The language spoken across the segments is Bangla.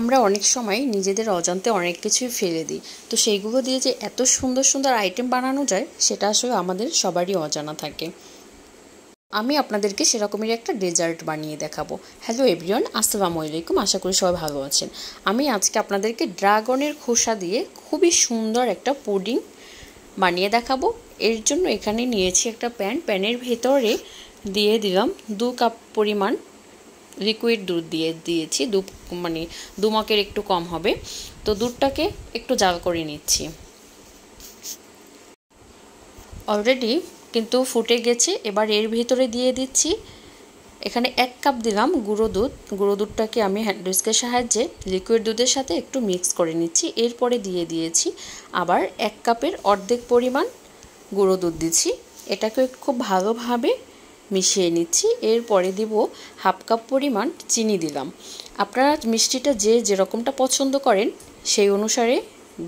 আমরা অনেক সময় নিজেদের অজান্তে অনেক কিছুই ফেলে দিই, তো সেইগুলো দিয়ে যে এত সুন্দর সুন্দর আইটেম বানানো যায় সেটা আসলে আমাদের সবারই অজানা থাকে। আমি আপনাদেরকে সেরকমই একটা ডেজার্ট বানিয়ে দেখাবো। হ্যালো এভরিওয়ান, আসসালামু আলাইকুম। আশা করি সবাই ভালো আছেন। আমি আজকে আপনাদেরকে ড্রাগনের খোসা দিয়ে খুবই সুন্দর একটা পুডিং বানিয়ে দেখাবো। এর জন্য এখানে নিয়েছি একটা প্যানের ভেতরে দিয়ে দিলাম 2 কাপ পরিমাণ লিকুইড দুধ দিয়েছি। দু মগের একটু কম হবে। তো দুধটাকে একটু জাল করে নিচ্ছি। অলরেডি কিন্তু ফুটে গেছে। এবার এর ভিতরে দিয়ে দিচ্ছি, এখানে 1 কাপ দিলাম গুঁড়ো দুধটাকে আমি হ্যান্ড হুইস্কের সাহায্যে লিকুইড দুধের সাথে একটু মিক্স করে নিচ্ছি। এরপরে দিয়ে দিয়েছি আবার 1 কাপের অর্ধেক পরিমাণ গুঁড়ো দুধ দিচ্ছি। এটাকে খুব ভালোভাবে মিশিয়ে নিচ্ছি। এরপরে দিব হাফ কাপ পরিমাণ চিনি দিলাম। আপনারা মিষ্টিটা যে যেরকমটা পছন্দ করেন সেই অনুসারে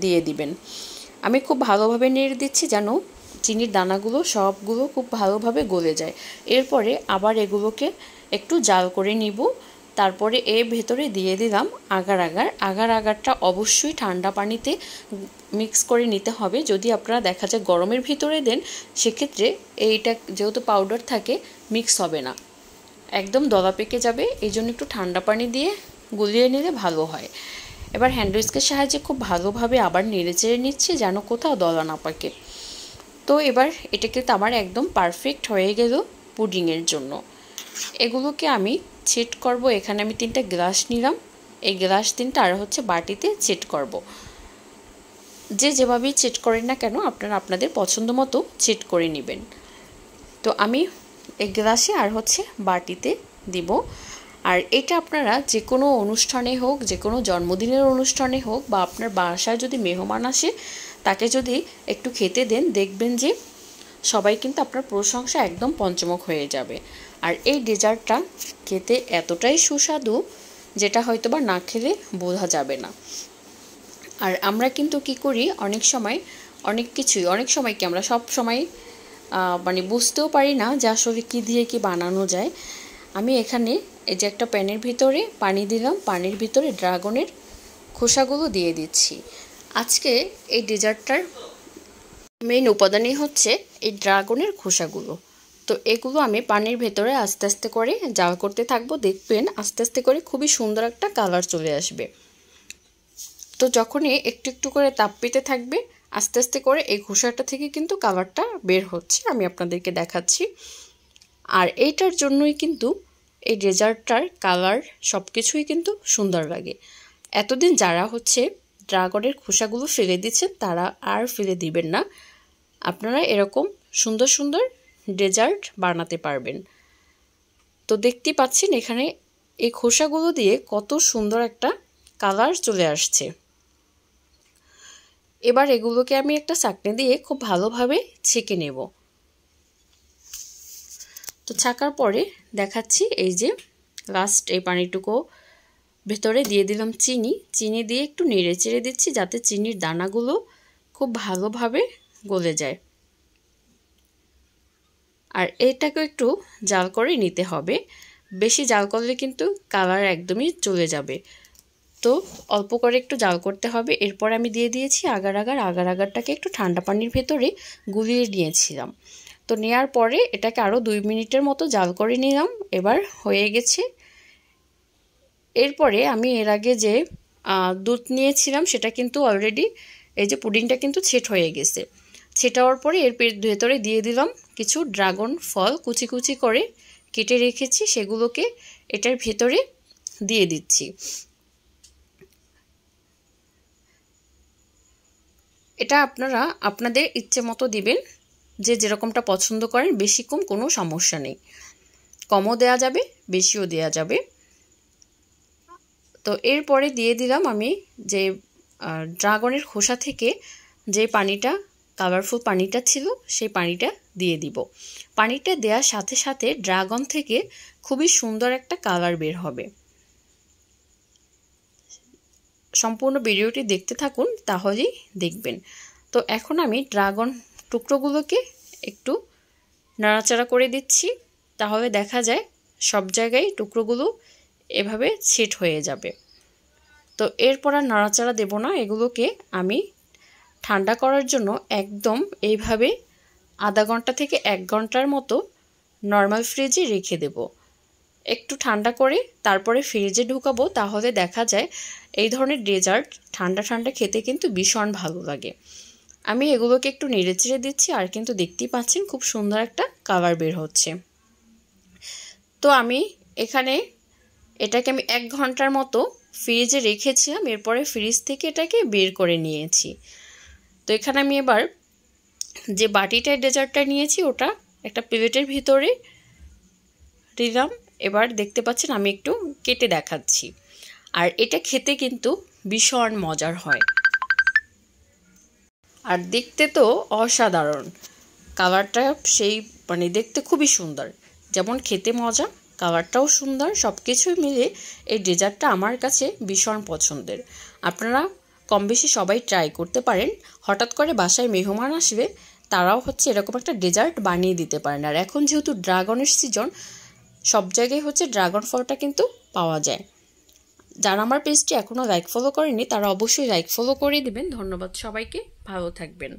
দিয়ে দিবেন। আমি খুব ভালোভাবে নেড়ে দিচ্ছি যেন চিনির দানাগুলো সবগুলো খুব ভালোভাবে গলে যায়। এরপরে আবার এগুলোকে একটু জাল করে নিব। তারপরে এর ভেতরে দিয়ে দিলাম আগারটা অবশ্যই ঠান্ডা পানিতে মিক্স করে নিতে হবে। যদি আপনারা দেখা যায় গরমের ভিতরে দেন সেক্ষেত্রে এইটা যেহেতু পাউডার থাকে মিক্স হবে না, একদম দলা পেকে যাবে। এই জন্য একটু ঠান্ডা পানি দিয়ে গুলিয়ে নিলে ভালো হয়। এবার হ্যান্ড হুইস্কের সাহায্যে খুব ভালোভাবে আবার নেড়ে চেড়ে নিচ্ছি যেন কোথাও দলা না পাকে। তো এবার এটা কিন্তু আমার একদম পারফেক্ট হয়ে গেল পুডিংয়ের জন্য। এগুলোকে আমি সেট করব। এখানে আমি 3টা গ্লাস নিলাম। এই গ্লাস 3টা আর হচ্ছে বাটিতে সেট করব। যে যেভাবেই সেট করেন না কেন আপনারা আপনাদের পছন্দ মতো সেট করে নেবেন। তো আমি এই গ্লাসে আর হচ্ছে বাটিতে দিব। আর এটা আপনারা যে কোনো অনুষ্ঠানে হোক, যে কোনো জন্মদিনের অনুষ্ঠানে হোক, বা আপনার বাসায় যদি মেহমান আসে তাকে যদি একটু খেতে দেন, দেখবেন যে সবাই কিন্তু আপনার প্রশংসা একদম পঞ্চমুখ হয়ে যাবে। আর এই ডেজার্টটা খেতে এতটাই সুস্বাদু যেটা হয়তো বা না খেলে বোঝা যাবে না। আর আমরা কিন্তু কি করি অনেক সময় কি আমরা সব সময় বুঝতেও পারি না যে আসলে কী দিয়ে কি বানানো যায়। আমি এখানে এই যে একটা প্যানের ভিতরে পানি দিলাম, পানির ভিতরে ড্রাগনের খোসাগুলো দিয়ে দিচ্ছি। আজকে এই ডেজার্টটার মেইন উপাদানই হচ্ছে এই ড্রাগনের খোসাগুলো। তো এগুলো আমি পানির ভেতরে আস্তে আস্তে করে জাল করতে থাকবো। দেখবেন আস্তে আস্তে করে খুবই সুন্দর একটা কালার চলে আসবে। তো যখনই একটু একটু করে তাপ পেতে থাকবে আস্তে আস্তে করে এই খোসাটা থেকে কিন্তু কালারটা বের হচ্ছে, আমি আপনাদেরকে দেখাচ্ছি। আর এইটার জন্যই কিন্তু এই ডেজার্টটার কালার সব কিছুই কিন্তু সুন্দর লাগে। এতদিন যারা হচ্ছে ড্রাগনের খোসাগুলো ফেলে দিচ্ছেন তারা আর ফেলে দিবেন না। আপনারা এরকম সুন্দর সুন্দর ডেজার্ট বানাতে পারবেন। তো দেখতেই পাচ্ছেন এখানে এই খোসাগুলো দিয়ে কত সুন্দর একটা কালার চলে আসছে। এবার এগুলোকে আমি একটা ছাঁকনি দিয়ে খুব ভালোভাবে ছেঁকে নেব। তো ছাঁকার পরে দেখাচ্ছি, এই যে লাস্ট এই পানিটুকু ভেতরে দিয়ে দিলাম চিনি দিয়ে একটু নেড়ে চেড়ে দিচ্ছি যাতে চিনির দানাগুলো খুব ভালোভাবে গলে যায়। আর এটাকে একটু জাল করে নিতে হবে। বেশি জাল করলে কিন্তু কালার একদমই চলে যাবে। তো অল্প করে একটু জাল করতে হবে। এরপর আমি দিয়ে দিয়েছি আগারটাকে একটু ঠান্ডা পানির ভেতরে গুলিয়ে নিয়েছিলাম। তো নেওয়ার পরে এটাকে আরও 2 মিনিটের মতো জাল করে নিলাম। এবার হয়ে গেছে। এরপরে আমি এর আগে যে দুধ নিয়েছিলাম সেটা কিন্তু অলরেডি এই যে পুডিংটা কিন্তু সেট হয়ে গেছে। সেটা হওয়ার পরে এর ভেতরে দিয়ে দিলাম কিছু ড্রাগন ফল কুচি কুচি করে কেটে রেখেছি, সেগুলোকে এটার ভেতরে দিয়ে দিচ্ছি। এটা আপনারা আপনাদের ইচ্ছে মতো দিবেন, যে যেরকমটা পছন্দ করেন। বেশি কম কোনো সমস্যা নেই, কমও দেয়া যাবে বেশিও দেয়া যাবে। তো এরপরে দিয়ে দিলাম আমি যে ড্রাগনের খোসা থেকে যে পানিটা, কালারফুল পানিটা ছিল সেই পানিটা দিয়ে দিব। পানিটা দেওয়ার সাথে সাথে ড্রাগন থেকে খুবই সুন্দর একটা কালার বের হবে। সম্পূর্ণ ভিডিওটি দেখতে থাকুন তাহলেই দেখবেন। তো এখন আমি ড্রাগন টুকরোগুলোকে একটু নাড়াচাড়া করে দিচ্ছি, তাহলে দেখা যায় সব জায়গায় টুকরোগুলো এভাবে সেট হয়ে যাবে। তো এরপর আর নাড়াচাড়া দেব না, এগুলোকে আমি ঠান্ডা করার জন্য একদম এইভাবে আধা ঘন্টা থেকে 1 ঘন্টার মতো নর্মাল ফ্রিজে রেখে দেব। একটু ঠান্ডা করে তারপরে ফ্রিজে ঢুকাবো, তাহলে দেখা যায় এই ধরনের ডেজার্ট ঠান্ডা ঠান্ডা খেতে কিন্তু ভীষণ ভালো লাগে। আমি এগুলোকে একটু নেড়েচেড়ে দিচ্ছি, আর কিন্তু দেখতেই পাচ্ছেন খুব সুন্দর একটা কালার বের হচ্ছে। তো আমি এখানে এটাকে 1 ঘন্টার মতো ফ্রিজে রেখেছিলাম, এরপরে ফ্রিজ থেকে এটাকে বের করে নিয়েছি। তো এখানে আমি এবার যে বাটিটায় ডেজার্টটা নিয়েছি ওটা একটা প্লেটের ভিতরে দিলাম। এবার দেখতে পাচ্ছেন আমি একটু কেটে দেখাচ্ছি, আর এটা খেতে কিন্তু ভীষণ মজার হয়, আর দেখতে তো অসাধারণ। কালারটা সেই দেখতে খুবই সুন্দর, যেমন খেতে মজা, কালারটাও সুন্দর, সব কিছুই মিলে এই ডেজার্টটা আমার কাছে ভীষণ পছন্দের। আপনারা কম বেশি সবাই ট্রাই করতে পারেন। হঠাৎ করে বাসায় মেহমান আসবে, তারাও এরকম একটা ডেজার্ট বানিয়ে দিতে পারেন। আর এখন যেহেতু ড্রাগনের সিজন, সব জায়গায় ড্রাগন ফলটা কিন্তু পাওয়া যায়। যারা আমার পেজটি এখনও লাইক ফলো করেনি তারা অবশ্যই লাইক ফলো করে দিবেন। ধন্যবাদ সবাইকে, ভালো থাকবেন।